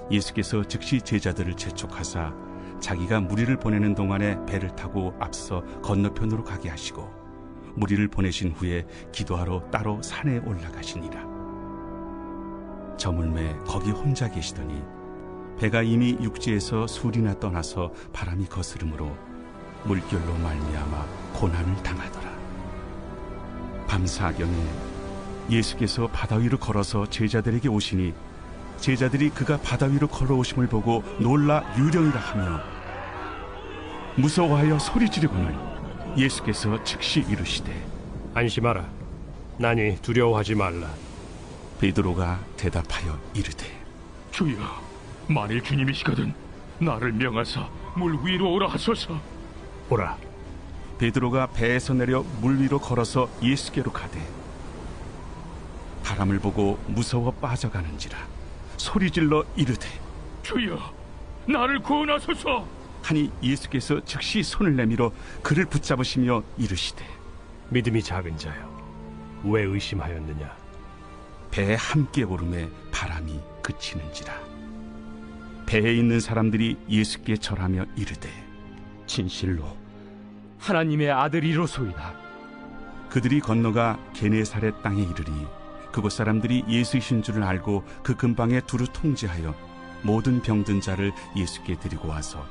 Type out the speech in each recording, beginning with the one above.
예수께서 즉시 제자들을 재촉하사 자기가 무리를 보내는 동안에 배를 타고 앞서 건너편으로 가게 하시고 무리를 보내신 후에 기도하러 따로 산에 올라가시니라. 저물매 거기 혼자 계시더니 배가 이미 육지에서 술이나 떠나서 바람이 거스름으로 물결로 말미암아 고난을 당하더라. 밤사경에 예수께서 바다 위로 걸어서 제자들에게 오시니 제자들이 그가 바다 위로 걸어오심을 보고 놀라 유령이라 하며 무서워하여 소리 지르고는 예수께서 즉시 이르시되 안심하라. 나니 두려워하지 말라. 베드로가 대답하여 이르되 주여, 만일 주님이시거든 나를 명하사 물 위로 오라 하소서. 보라, 베드로가 배에서 내려 물 위로 걸어서 예수께로 가되 바람을 보고 무서워 빠져가는지라 소리질러 이르되 주여, 나를 구원하소서. 하니 예수께서 즉시 손을 내밀어 그를 붙잡으시며 이르시되 믿음이 작은 자여, 왜 의심하였느냐? 배에 함께 오름에 바람이 그치는지라. 배에 있는 사람들이 예수께 절하며 이르되 진실로 하나님의 아들이로소이다. 그들이 건너가 게네사렛 땅에 이르니 그곳 사람들이 예수이신 줄을 알고 그 근방에 두루 통제하여 모든 병든 자를 예수께 드리고 와서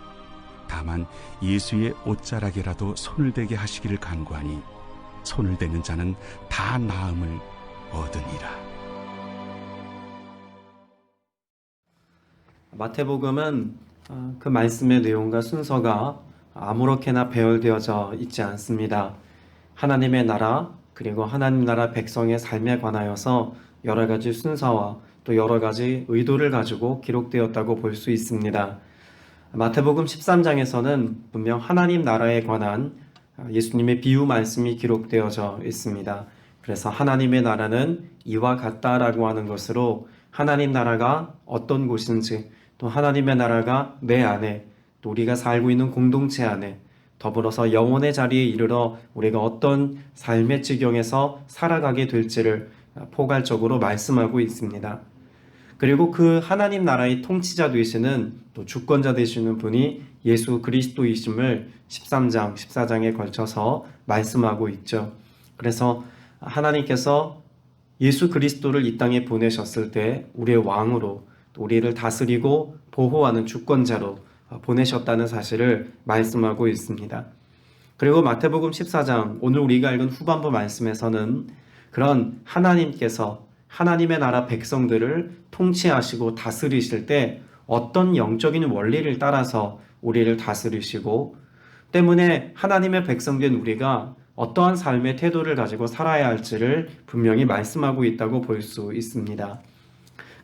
다만 예수의 옷자락에라도 손을 대게 하시기를 간구하니 손을 대는 자는 다 나음을 얻으니라. 마태복음은 그 말씀의 내용과 순서가 아무렇게나 배열되어져 있지 않습니다. 하나님의 나라 그리고 하나님 나라 백성의 삶에 관하여서 여러 가지 순서와 또 여러 가지 의도를 가지고 기록되었다고 볼 수 있습니다. 마태복음 13장에서는 분명 하나님 나라에 관한 예수님의 비유 말씀이 기록되어져 있습니다. 그래서 하나님의 나라는 이와 같다라고 하는 것으로 하나님 나라가 어떤 곳인지 또 하나님의 나라가 내 안에 또 우리가 살고 있는 공동체 안에 더불어서 영혼의 자리에 이르러 우리가 어떤 삶의 지경에서 살아가게 될지를 포괄적으로 말씀하고 있습니다. 그리고 그 하나님 나라의 통치자 되시는 또 주권자 되시는 분이 예수 그리스도이심을 13장, 14장에 걸쳐서 말씀하고 있죠. 그래서 하나님께서 예수 그리스도를 이 땅에 보내셨을 때 우리의 왕으로 또 우리를 다스리고 보호하는 주권자로 보내셨다는 사실을 말씀하고 있습니다. 그리고 마태복음 14장, 오늘 우리가 읽은 후반부 말씀에서는 그런 하나님께서 하나님의 나라 백성들을 통치하시고 다스리실 때 어떤 영적인 원리를 따라서 우리를 다스리시고 때문에 하나님의 백성된 우리가 어떠한 삶의 태도를 가지고 살아야 할지를 분명히 말씀하고 있다고 볼 수 있습니다.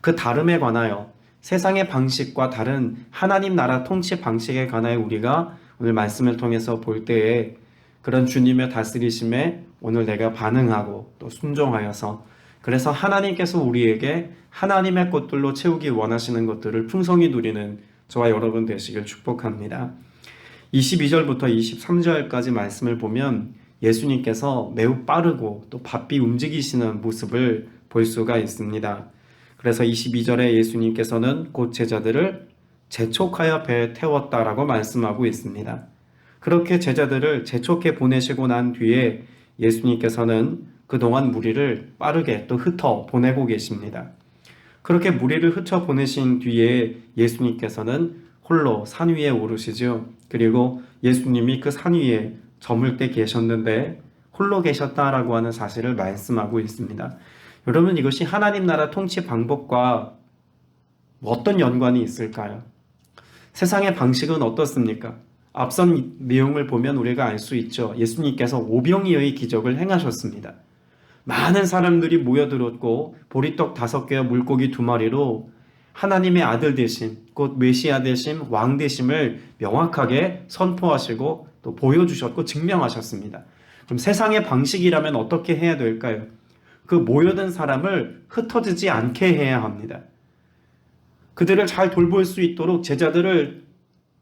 그 다름에 관하여 세상의 방식과 다른 하나님 나라 통치 방식에 관하여 우리가 오늘 말씀을 통해서 볼 때에 그런 주님의 다스리심에 오늘 내가 반응하고 또 순종하여서 그래서 하나님께서 우리에게 하나님의 것들로 채우기 원하시는 것들을 풍성히 누리는 저와 여러분 되시길 축복합니다. 22절부터 23절까지 말씀을 보면 예수님께서 매우 빠르고 또 바삐 움직이시는 모습을 볼 수가 있습니다. 그래서 22절에 예수님께서는 곧 제자들을 재촉하여 배에 태웠다라고 말씀하고 있습니다. 그렇게 제자들을 재촉해 보내시고 난 뒤에 예수님께서는 그동안 무리를 빠르게 또 흩어 보내고 계십니다. 그렇게 무리를 흩어 보내신 뒤에 예수님께서는 홀로 산 위에 오르시죠. 그리고 예수님이 그 산 위에 저물 때 계셨는데 홀로 계셨다라고 하는 사실을 말씀하고 있습니다. 여러분, 이것이 하나님 나라 통치 방법과 어떤 연관이 있을까요? 세상의 방식은 어떻습니까? 앞선 내용을 보면 우리가 알 수 있죠. 예수님께서 오병이어의 기적을 행하셨습니다. 많은 사람들이 모여들었고 보리떡 5개와 물고기 2마리로 하나님의 아들 되심, 곧 메시아 되심, 왕 되심을 명확하게 선포하시고 또 보여주셨고 증명하셨습니다. 그럼 세상의 방식이라면 어떻게 해야 될까요? 그 모여든 사람을 흩어지지 않게 해야 합니다. 그들을 잘 돌볼 수 있도록 제자들을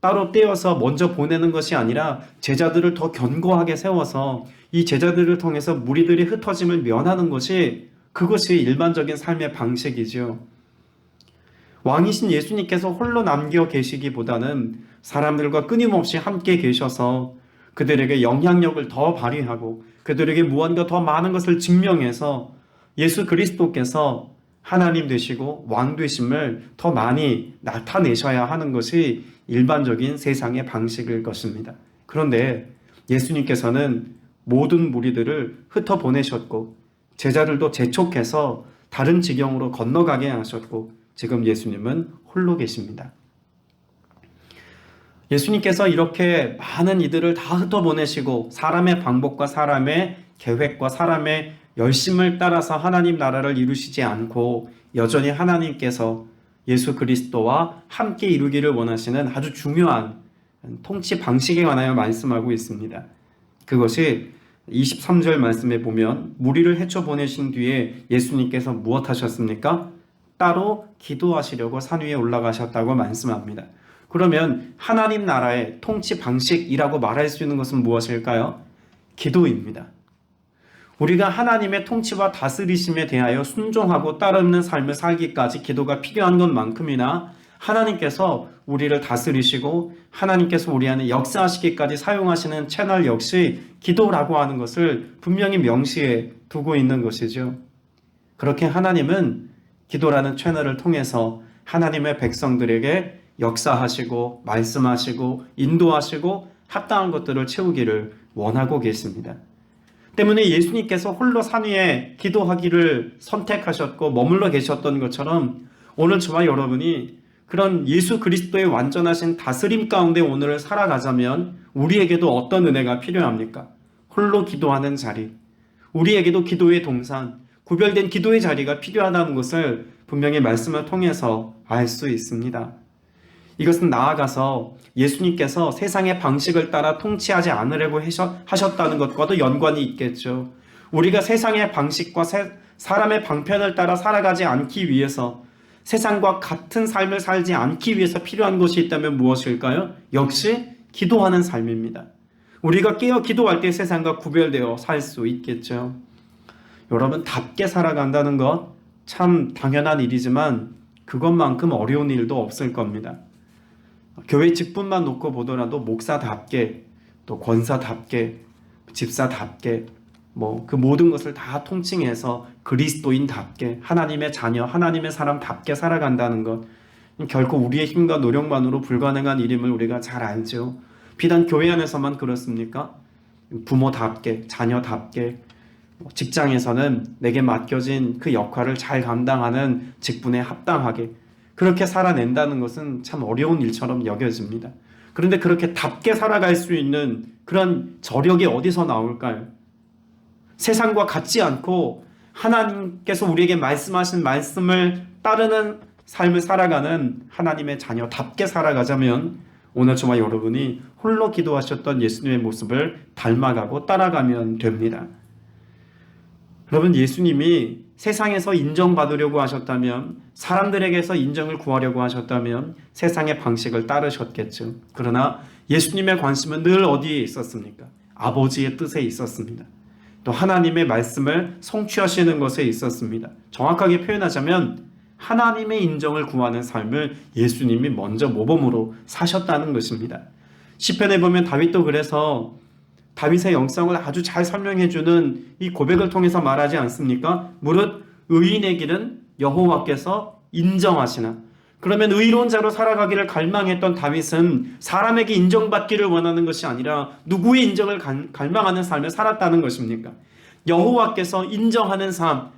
따로 떼어서 먼저 보내는 것이 아니라 제자들을 더 견고하게 세워서 이 제자들을 통해서 무리들이 흩어짐을 면하는 것이 그것이 일반적인 삶의 방식이죠. 왕이신 예수님께서 홀로 남겨 계시기보다는 사람들과 끊임없이 함께 계셔서 그들에게 영향력을 더 발휘하고 그들에게 무언가 더 많은 것을 증명해서 예수 그리스도께서 하나님 되시고 왕 되심을 더 많이 나타내셔야 하는 것이 일반적인 세상의 방식일 것입니다. 그런데 예수님께서는 모든 무리들을 흩어보내셨고 제자들도 재촉해서 다른 지경으로 건너가게 하셨고 지금 예수님은 홀로 계십니다. 예수님께서 이렇게 많은 이들을 다 흩어보내시고 사람의 방법과 사람의 계획과 사람의 열심을 따라서 하나님 나라를 이루시지 않고 여전히 하나님께서 예수 그리스도와 함께 이루기를 원하시는 아주 중요한 통치 방식에 관하여 말씀하고 있습니다. 그것이 23절 말씀에 보면 무리를 헤쳐보내신 뒤에 예수님께서 무엇 하셨습니까? 따로 기도하시려고 산 위에 올라가셨다고 말씀합니다. 그러면 하나님 나라의 통치 방식이라고 말할 수 있는 것은 무엇일까요? 기도입니다. 우리가 하나님의 통치와 다스리심에 대하여 순종하고 따르는 삶을 살기까지 기도가 필요한 것만큼이나 하나님께서 우리를 다스리시고 하나님께서 우리 안에 역사하시기까지 사용하시는 채널 역시 기도라고 하는 것을 분명히 명시해 두고 있는 것이죠. 그렇게 하나님은 기도라는 채널을 통해서 하나님의 백성들에게 역사하시고 말씀하시고 인도하시고 합당한 것들을 채우기를 원하고 계십니다. 때문에 예수님께서 홀로 산 위에 기도하기를 선택하셨고 머물러 계셨던 것처럼 오늘 저와 여러분이 그런 예수 그리스도의 완전하신 다스림 가운데 오늘을 살아가자면 우리에게도 어떤 은혜가 필요합니까? 홀로 기도하는 자리, 우리에게도 기도의 동산, 구별된 기도의 자리가 필요하다는 것을 분명히 말씀을 통해서 알 수 있습니다. 이것은 나아가서 예수님께서 세상의 방식을 따라 통치하지 않으려고 하셨다는 것과도 연관이 있겠죠. 우리가 세상의 방식과 사람의 방편을 따라 살아가지 않기 위해서 세상과 같은 삶을 살지 않기 위해서 필요한 것이 있다면 무엇일까요? 역시 기도하는 삶입니다. 우리가 깨어 기도할 때 세상과 구별되어 살 수 있겠죠. 여러분, 답게 살아간다는 것 참 당연한 일이지만 그것만큼 어려운 일도 없을 겁니다. 교회 직분만 놓고 보더라도 목사답게 또 권사답게 집사답게 그 모든 것을 다 통칭해서 그리스도인답게 하나님의 자녀 하나님의 사람답게 살아간다는 것 결코 우리의 힘과 노력만으로 불가능한 일임을 우리가 잘 알죠. 비단 교회 안에서만 그렇습니까? 부모답게 자녀답게 직장에서는 내게 맡겨진 그 역할을 잘 감당하는 직분에 합당하게 그렇게 살아낸다는 것은 참 어려운 일처럼 여겨집니다. 그런데 그렇게 답게 살아갈 수 있는 그런 저력이 어디서 나올까요? 세상과 같지 않고 하나님께서 우리에게 말씀하신 말씀을 따르는 삶을 살아가는 하나님의 자녀답게 살아가자면 오늘 저와 여러분이 홀로 기도하셨던 예수님의 모습을 닮아가고 따라가면 됩니다. 여러분, 예수님이 세상에서 인정받으려고 하셨다면 사람들에게서 인정을 구하려고 하셨다면 세상의 방식을 따르셨겠죠. 그러나 예수님의 관심은 늘 어디에 있었습니까? 아버지의 뜻에 있었습니다. 또 하나님의 말씀을 성취하시는 것에 있었습니다. 정확하게 표현하자면 하나님의 인정을 구하는 삶을 예수님이 먼저 모범으로 사셨다는 것입니다. 시편에 보면 다윗도 그래서 다윗의 영성을 아주 잘 설명해주는 이 고백을 통해서 말하지 않습니까? 무릇 의인의 길은 여호와께서 인정하시나. 그러면 의로운 자로 살아가기를 갈망했던 다윗은 사람에게 인정받기를 원하는 것이 아니라 누구의 인정을 갈망하는 삶을 살았다는 것입니까? 여호와께서 인정하는 삶,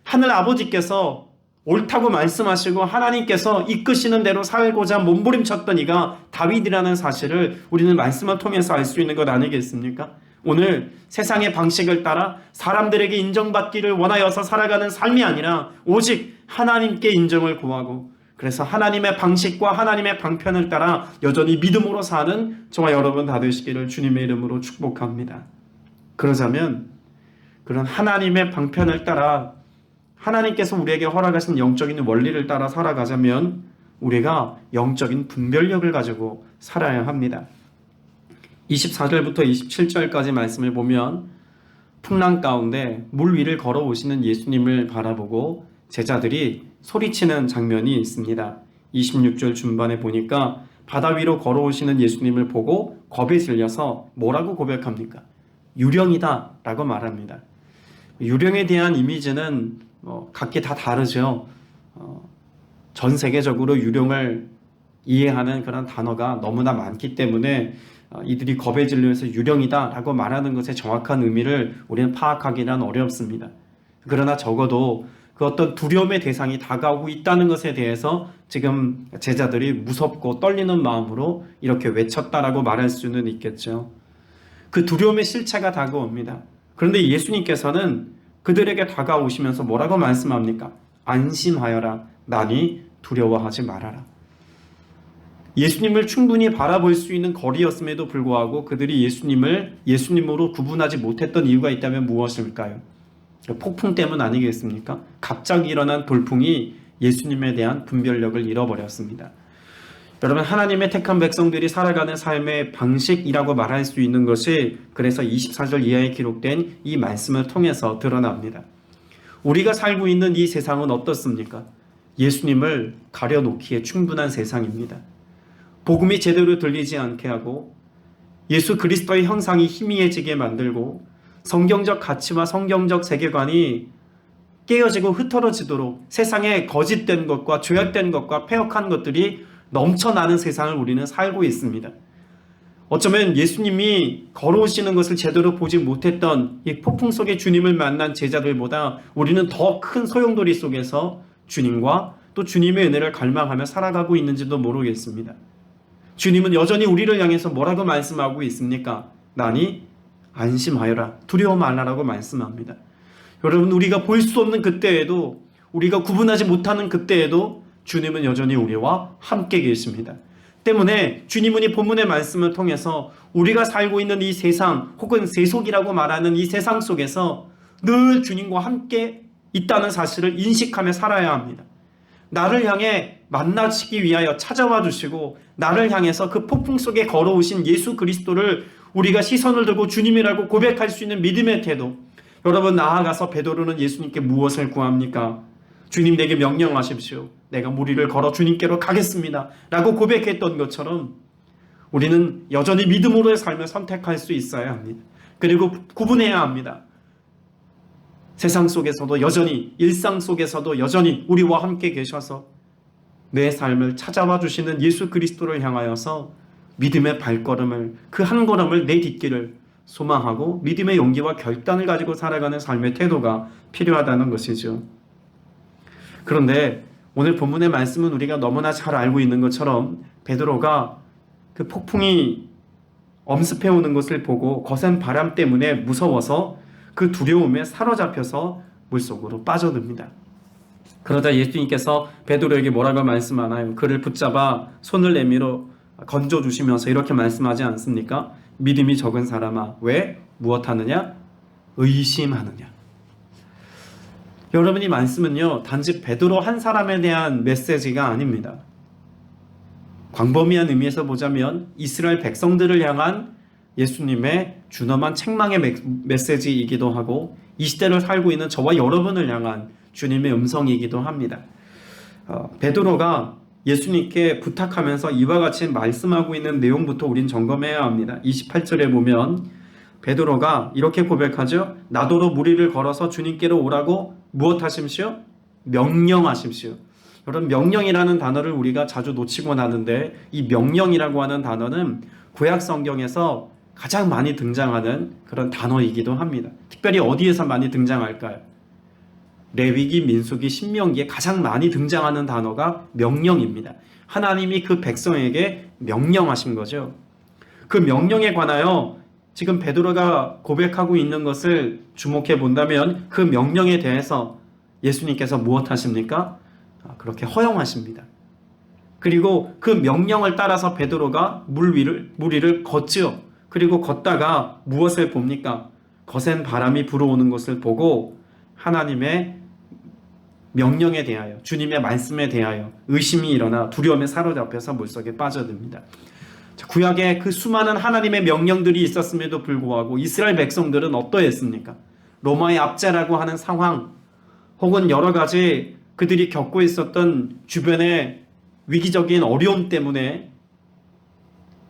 하늘 아버지께서 옳다고 말씀하시고 하나님께서 이끄시는 대로 살고자 몸부림쳤던 이가 다윗이라는 사실을 우리는 말씀을 통해서 알 수 있는 것 아니겠습니까? 오늘 세상의 방식을 따라 사람들에게 인정받기를 원하여서 살아가는 삶이 아니라 오직 하나님께 인정을 구하고 그래서 하나님의 방식과 하나님의 방편을 따라 여전히 믿음으로 사는 저와 여러분 다 되시기를 주님의 이름으로 축복합니다. 그러자면 그런 하나님의 방편을 따라 하나님께서 우리에게 허락하신 영적인 원리를 따라 살아가자면 우리가 영적인 분별력을 가지고 살아야 합니다. 24절부터 27절까지 말씀을 보면 풍랑 가운데 물 위를 걸어오시는 예수님을 바라보고 제자들이 소리치는 장면이 있습니다. 26절 중반에 보니까 바다 위로 걸어오시는 예수님을 보고 겁에 질려서 뭐라고 고백합니까? 유령이다 라고 말합니다. 유령에 대한 이미지는 각기 다 다르죠. 전 세계적으로 유령을 이해하는 그런 단어가 너무나 많기 때문에 이들이 겁에 질려서 유령이다 라고 말하는 것의 정확한 의미를 우리는 파악하기는 어렵습니다. 그러나 적어도 그 어떤 두려움의 대상이 다가오고 있다는 것에 대해서 지금 제자들이 무섭고 떨리는 마음으로 이렇게 외쳤다라고 말할 수는 있겠죠. 그 두려움의 실체가 다가옵니다. 그런데 예수님께서는 그들에게 다가오시면서 뭐라고 말씀합니까? 안심하여라. 나니 두려워하지 말아라. 예수님을 충분히 바라볼 수 있는 거리였음에도 불구하고 그들이 예수님을 예수님으로 구분하지 못했던 이유가 있다면 무엇일까요? 폭풍 때문 아니겠습니까? 갑자기 일어난 돌풍이 예수님에 대한 분별력을 잃어버렸습니다. 여러분, 하나님의 택한 백성들이 살아가는 삶의 방식이라고 말할 수 있는 것이 그래서 24절 이하에 기록된 이 말씀을 통해서 드러납니다. 우리가 살고 있는 이 세상은 어떻습니까? 예수님을 가려놓기에 충분한 세상입니다. 복음이 제대로 들리지 않게 하고 예수 그리스도의 형상이 희미해지게 만들고 성경적 가치와 성경적 세계관이 깨어지고 흩어지도록 세상에 거짓된 것과 죄악된 것과 패역한 것들이 넘쳐나는 세상을 우리는 살고 있습니다. 어쩌면 예수님이 걸어오시는 것을 제대로 보지 못했던 이 폭풍 속에 주님을 만난 제자들보다 우리는 더 큰 소용돌이 속에서 주님과 또 주님의 은혜를 갈망하며 살아가고 있는지도 모르겠습니다. 주님은 여전히 우리를 향해서 뭐라고 말씀하고 있습니까? 나니 안심하여라. 두려워 말라라고 말씀합니다. 여러분, 우리가 볼 수 없는 그때에도, 우리가 구분하지 못하는 그때에도 주님은 여전히 우리와 함께 계십니다. 때문에 주님은 이 본문의 말씀을 통해서 우리가 살고 있는 이 세상 혹은 세속이라고 말하는 이 세상 속에서 늘 주님과 함께 있다는 사실을 인식하며 살아야 합니다. 나를 향해 만나시기 위하여 찾아와 주시고 나를 향해서 그 폭풍 속에 걸어오신 예수 그리스도를 우리가 시선을 들고 주님이라고 고백할 수 있는 믿음의 태도. 여러분, 나아가서 베드로는 예수님께 무엇을 구합니까? 주님, 내게 명령하십시오. 내가 무리를 걸어 주님께로 가겠습니다 라고 고백했던 것처럼 우리는 여전히 믿음으로의 삶을 선택할 수 있어야 합니다. 그리고 구분해야 합니다. 세상 속에서도 여전히, 일상 속에서도 여전히 우리와 함께 계셔서 내 삶을 찾아와 주시는 예수 그리스도를 향하여서 믿음의 발걸음을, 그 한 걸음을 내딛기를 소망하고 믿음의 용기와 결단을 가지고 살아가는 삶의 태도가 필요하다는 것이죠. 그런데 오늘 본문의 말씀은 우리가 너무나 잘 알고 있는 것처럼 베드로가 그 폭풍이 엄습해오는 것을 보고 거센 바람 때문에 무서워서 그 두려움에 사로잡혀서 물속으로 빠져듭니다. 그러자 예수님께서 베드로에게 뭐라고 말씀하나요? 그를 붙잡아 손을 내밀어 건져주시면서 이렇게 말씀하지 않습니까? 믿음이 적은 사람아, 왜? 무엇하느냐? 의심하느냐? 여러분, 이 말씀은요, 단지 베드로 한 사람에 대한 메시지가 아닙니다. 광범위한 의미에서 보자면 이스라엘 백성들을 향한 예수님의 준엄한 책망의 메시지이기도 하고 이 시대를 살고 있는 저와 여러분을 향한 주님의 음성이기도 합니다. 베드로가 예수님께 부탁하면서 이와 같이 말씀하고 있는 내용부터 우린 점검해야 합니다. 28절에 보면 베드로가 이렇게 고백하죠. 나더러 무리를 걸어서 주님께로 오라고 무엇하십시오? 명령하십시오. 여러분, 명령이라는 단어를 우리가 자주 놓치곤 하는데 이 명령이라고 하는 단어는 구약 성경에서 가장 많이 등장하는 그런 단어이기도 합니다. 특별히 어디에서 많이 등장할까요? 레위기, 민수기, 신명기에 가장 많이 등장하는 단어가 명령입니다. 하나님이 그 백성에게 명령하신 거죠. 그 명령에 관하여 지금 베드로가 고백하고 있는 것을 주목해 본다면 그 명령에 대해서 예수님께서 무엇 하십니까? 그렇게 허용하십니다. 그리고 그 명령을 따라서 베드로가 물 위를 걷지요. 그리고 걷다가 무엇을 봅니까? 거센 바람이 불어오는 것을 보고 하나님의 명령에 대하여, 주님의 말씀에 대하여 의심이 일어나 두려움에 사로잡혀서 물속에 빠져듭니다. 구약에 그 수많은 하나님의 명령들이 있었음에도 불구하고 이스라엘 백성들은 어떠했습니까? 로마의 압제라고 하는 상황 혹은 여러 가지 그들이 겪고 있었던 주변의 위기적인 어려움 때문에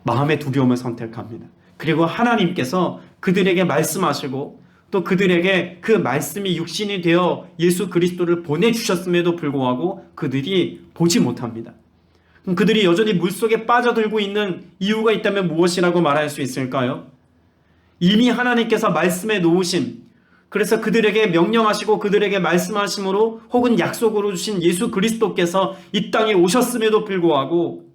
마음의 두려움을 선택합니다. 그리고 하나님께서 그들에게 말씀하시고 또 그들에게 그 말씀이 육신이 되어 예수 그리스도를 보내주셨음에도 불구하고 그들이 보지 못합니다. 그럼 그들이 여전히 물속에 빠져들고 있는 이유가 있다면 무엇이라고 말할 수 있을까요? 이미 하나님께서 말씀해 놓으신, 그래서 그들에게 명령하시고 그들에게 말씀하심으로 혹은 약속으로 주신 예수 그리스도께서 이 땅에 오셨음에도 불구하고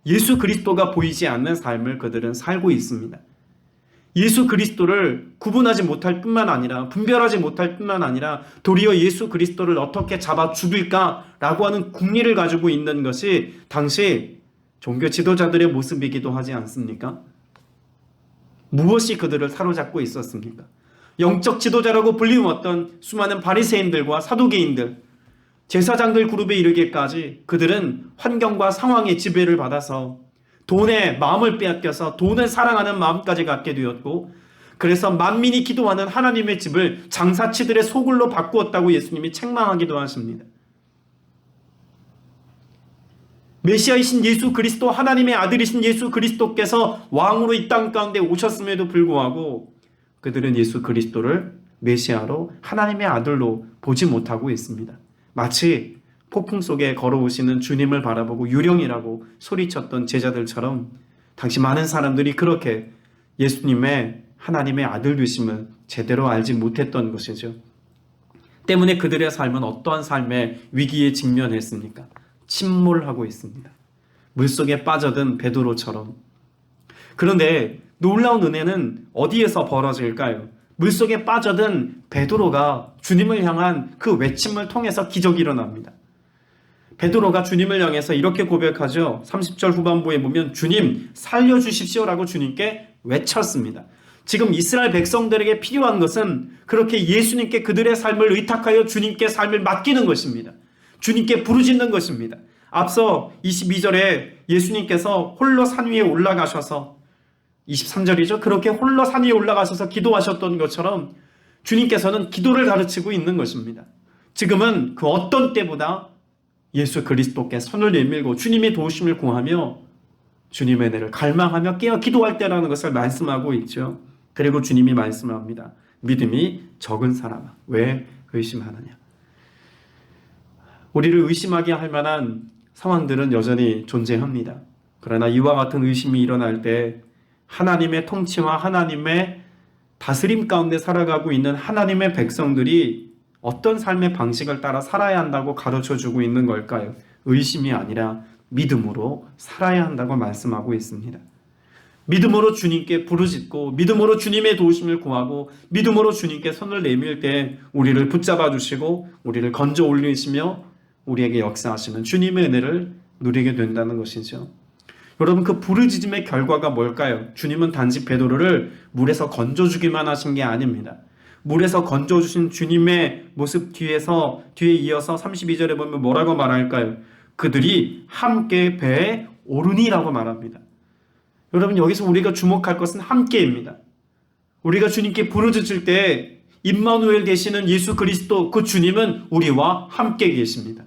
예수 그리스도가 보이지 않는 삶을 그들은 살고 있습니다. 예수 그리스도를 구분하지 못할 뿐만 아니라, 분별하지 못할 뿐만 아니라 도리어 예수 그리스도를 어떻게 잡아 죽일까라고 하는 궁리를 가지고 있는 것이 당시 종교 지도자들의 모습이기도 하지 않습니까? 무엇이 그들을 사로잡고 있었습니까? 영적 지도자라고 불리웠던 수많은 바리새인들과 사두개인들, 제사장들 그룹에 이르기까지 그들은 환경과 상황의 지배를 받아서 돈에 마음을 빼앗겨서 돈을 사랑하는 마음까지 갖게 되었고, 그래서 만민이 기도하는 하나님의 집을 장사치들의 소굴로 바꾸었다고 예수님이 책망하기도 하십니다. 메시아이신 예수 그리스도, 하나님의 아들이신 예수 그리스도께서 왕으로 이 땅 가운데 오셨음에도 불구하고 그들은 예수 그리스도를 메시아로, 하나님의 아들로 보지 못하고 있습니다. 마치 폭풍 속에 걸어오시는 주님을 바라보고 유령이라고 소리쳤던 제자들처럼 당시 많은 사람들이 그렇게 예수님의 하나님의 아들 되심을 제대로 알지 못했던 것이죠. 때문에 그들의 삶은 어떠한 삶의 위기에 직면했습니까? 침몰하고 있습니다. 물속에 빠져든 베드로처럼. 그런데 놀라운 은혜는 어디에서 벌어질까요? 물속에 빠져든 베드로가 주님을 향한 그 외침을 통해서 기적이 일어납니다. 베드로가 주님을 향해서 이렇게 고백하죠. 30절 후반부에 보면 주님 살려주십시오라고 주님께 외쳤습니다. 지금 이스라엘 백성들에게 필요한 것은 그렇게 예수님께 그들의 삶을 의탁하여 주님께 삶을 맡기는 것입니다. 주님께 부르짖는 것입니다. 앞서 22절에 예수님께서 홀로 산 위에 올라가셔서, 23절이죠. 그렇게 홀로 산 위에 올라가셔서 기도하셨던 것처럼 주님께서는 기도를 가르치고 있는 것입니다. 지금은 그 어떤 때보다 예수 그리스도께 손을 내밀고 주님의 도우심을 구하며 주님의 은혜를 갈망하며 깨어 기도할 때라는 것을 말씀하고 있죠. 그리고 주님이 말씀합니다. 믿음이 적은 사람아, 왜 의심하느냐? 우리를 의심하게 할 만한 상황들은 여전히 존재합니다. 그러나 이와 같은 의심이 일어날 때 하나님의 통치와 하나님의 다스림 가운데 살아가고 있는 하나님의 백성들이 어떤 삶의 방식을 따라 살아야 한다고 가르쳐주고 있는 걸까요? 의심이 아니라 믿음으로 살아야 한다고 말씀하고 있습니다. 믿음으로 주님께 부르짖고 믿음으로 주님의 도우심을 구하고 믿음으로 주님께 손을 내밀 때 우리를 붙잡아 주시고 우리를 건져 올리시며 우리에게 역사하시는 주님의 은혜를 누리게 된다는 것이죠. 여러분, 그 부르짖음의 결과가 뭘까요? 주님은 단지 베드로를 물에서 건져주기만 하신 게 아닙니다. 물에서 건져주신 주님의 모습 뒤에 이어서 32절에 보면 뭐라고 말할까요? 그들이 함께 배에 오르니라고 말합니다. 여러분, 여기서 우리가 주목할 것은 함께입니다. 우리가 주님께 부르짖을 때 임마누엘 되시는 예수 그리스도, 그 주님은 우리와 함께 계십니다.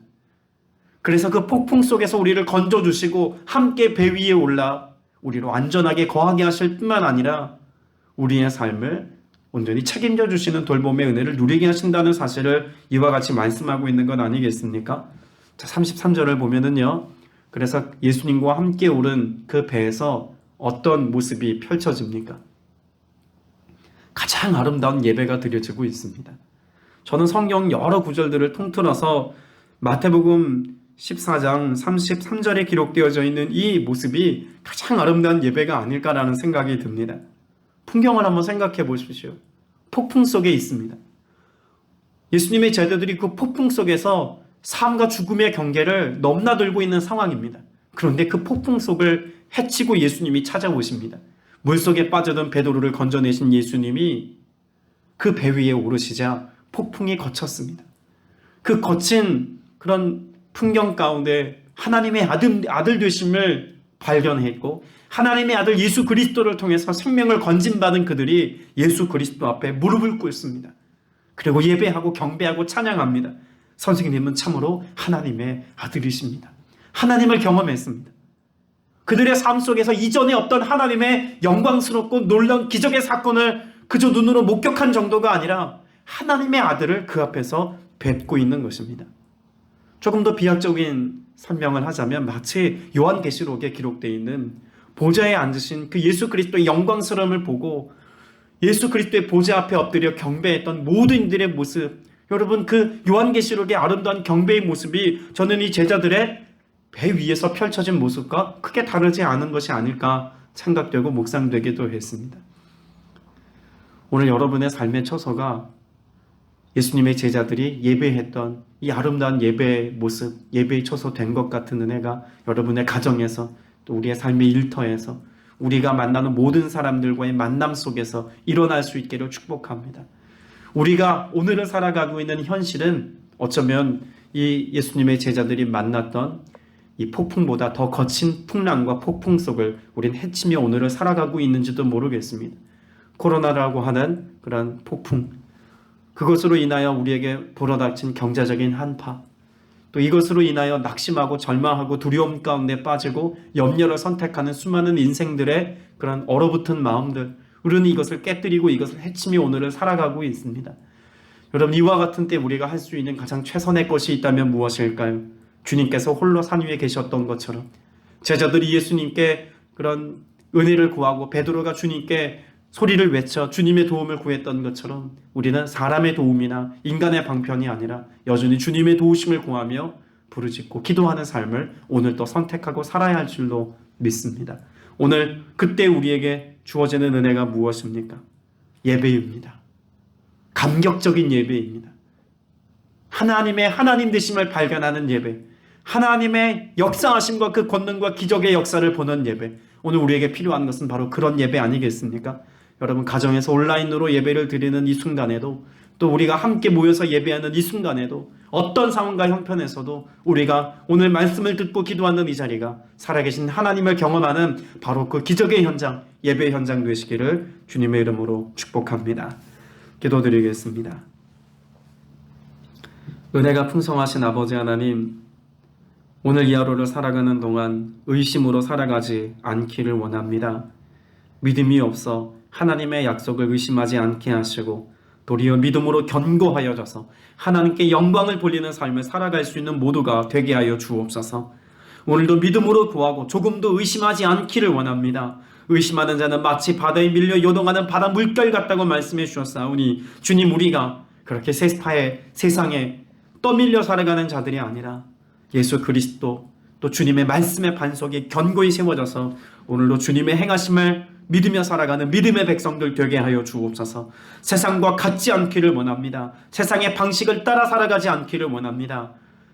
그래서 그 폭풍 속에서 우리를 건져주시고 함께 배 위에 올라 우리로 안전하게 거하게 하실 뿐만 아니라 우리의 삶을 온전히 책임져 주시는 돌봄의 은혜를 누리게 하신다는 사실을 이와 같이 말씀하고 있는 것 아니겠습니까? 자, 33절을 보면은요. 그래서 예수님과 함께 오른 그 배에서 어떤 모습이 펼쳐집니까? 가장 아름다운 예배가 드려지고 있습니다. 저는 성경 여러 구절들을 통틀어서 마태복음 14장 33절에 기록되어져 있는 이 모습이 가장 아름다운 예배가 아닐까라는 생각이 듭니다. 풍경을 한번 생각해 보십시오. 폭풍 속에 있습니다. 예수님의 제자들이 그 폭풍 속에서 삶과 죽음의 경계를 넘나들고 있는 상황입니다. 그런데 그 폭풍 속을 헤치고 예수님이 찾아오십니다. 물속에 빠져든 베드로를 건져내신 예수님이 그 배 위에 오르시자 폭풍이 거쳤습니다. 그 거친 그런 풍경 가운데 하나님의 아들 되심을 발견했고 하나님의 아들 예수 그리스도를 통해서 생명을 건진받은 그들이 예수 그리스도 앞에 무릎을 꿇습니다. 그리고 예배하고 경배하고 찬양합니다. 선생님은 참으로 하나님의 아들이십니다. 하나님을 경험했습니다. 그들의 삶 속에서 이전에 어떤 하나님의 영광스럽고 놀라운 기적의 사건을 그저 눈으로 목격한 정도가 아니라 하나님의 아들을 그 앞에서 뵙고 있는 것입니다. 조금 더 비약적인 설명을 하자면 마치 요한계시록에 기록되어 있는 보좌에 앉으신 그 예수 그리스도의 영광스러움을 보고 예수 그리스도의 보좌 앞에 엎드려 경배했던 모든 이들의 모습, 여러분 그 요한계시록의 아름다운 경배의 모습이 저는 이 제자들의 배 위에서 펼쳐진 모습과 크게 다르지 않은 것이 아닐까 생각되고 묵상되기도 했습니다. 오늘 여러분의 삶의 처소가 예수님의 제자들이 예배했던 이 아름다운 예배의 모습, 예배의 처소 된 것 같은 은혜가 여러분의 가정에서 또 우리의 삶의 일터에서 우리가 만나는 모든 사람들과의 만남 속에서 일어날 수 있기를 축복합니다. 우리가 오늘을 살아가고 있는 현실은 어쩌면 이 예수님의 제자들이 만났던 이 폭풍보다 더 거친 풍랑과 폭풍 속을 우린 헤치며 오늘을 살아가고 있는지도 모르겠습니다. 코로나라고 하는 그런 폭풍, 그것으로 인하여 우리에게 불어닥친 경제적인 한파, 또 이것으로 인하여 낙심하고 절망하고 두려움 가운데 빠지고 염려를 선택하는 수많은 인생들의 그런 얼어붙은 마음들, 우리는 이것을 깨뜨리고 이것을 헤치며 오늘을 살아가고 있습니다. 여러분, 이와 같은 때 우리가 할 수 있는 가장 최선의 것이 있다면 무엇일까요? 주님께서 홀로 산 위에 계셨던 것처럼 제자들이 예수님께 그런 은혜를 구하고 베드로가 주님께 소리를 외쳐 주님의 도움을 구했던 것처럼 우리는 사람의 도움이나 인간의 방편이 아니라 여전히 주님의 도우심을 구하며 부르짖고 기도하는 삶을 오늘 또 선택하고 살아야 할 줄로 믿습니다. 오늘 그때 우리에게 주어지는 은혜가 무엇입니까? 예배입니다. 감격적인 예배입니다. 하나님의 하나님 되심을 발견하는 예배, 하나님의 역사하심과 그 권능과 기적의 역사를 보는 예배, 오늘 우리에게 필요한 것은 바로 그런 예배 아니겠습니까? 여러분, 가정에서 온라인으로 예배를 드리는 이 순간에도, 또 우리가 함께 모여서 예배하는 이 순간에도, 어떤 상황과 형편에서도 우리가 오늘 말씀을 듣고 기도하는 이 자리가 살아계신 하나님을 경험하는 바로 그 기적의 현장, 예배의 현장 되시기를 주님의 이름으로 축복합니다. 기도드리겠습니다. 은혜가 풍성하신 아버지 하나님, 오늘 이 하루를 살아가는 동안 의심으로 살아가지 않기를 원합니다. 믿음이 없어 하나님의 약속을 의심하지 않게 하시고 도리어 믿음으로 견고하여져서 하나님께 영광을 돌리는 삶을 살아갈 수 있는 모두가 되게 하여 주옵소서. 오늘도 믿음으로 구하고 조금도 의심하지 않기를 원합니다. 의심하는 자는 마치 바다에 밀려 요동하는 바다 물결 같다고 말씀해 주셨사오니 주님, 우리가 그렇게 세상에 떠밀려 살아가는 자들이 아니라 예수 그리스도 또 주님의 말씀의 반석에 견고히 세워져서 오늘도 주님의 행하심을 믿으며 살아가는 믿음의 백성들 되게 하여 주옵소서. 세상과 같지 않기를 원합니다. 세상의 방식을 따라 살아가지 않기를 원합니다.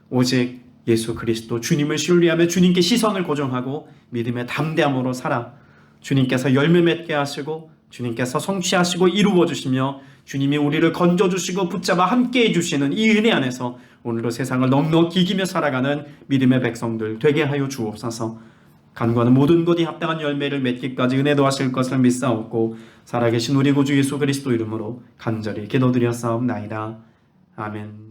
오직 예수 그리스도 주님을 신뢰하며 주님께 시선을 고정하고 믿음의 담대함으로 살아 주님께서 열매 맺게 하시고 주님께서 성취하시고 이루어 주시며 주님이 우리를 건져주시고 붙잡아 함께해 주시는 이 은혜 안에서 오늘도 세상을 넉넉히 이기며 살아가는 믿음의 백성들 되게 하여 주옵소서. 간구하는 모든 것이 합당한 열매를 맺기까지 은혜도 하실 것을 믿사옵고 살아계신 우리 구주 예수 그리스도 이름으로 간절히 기도드렸사옵나이다. 아멘.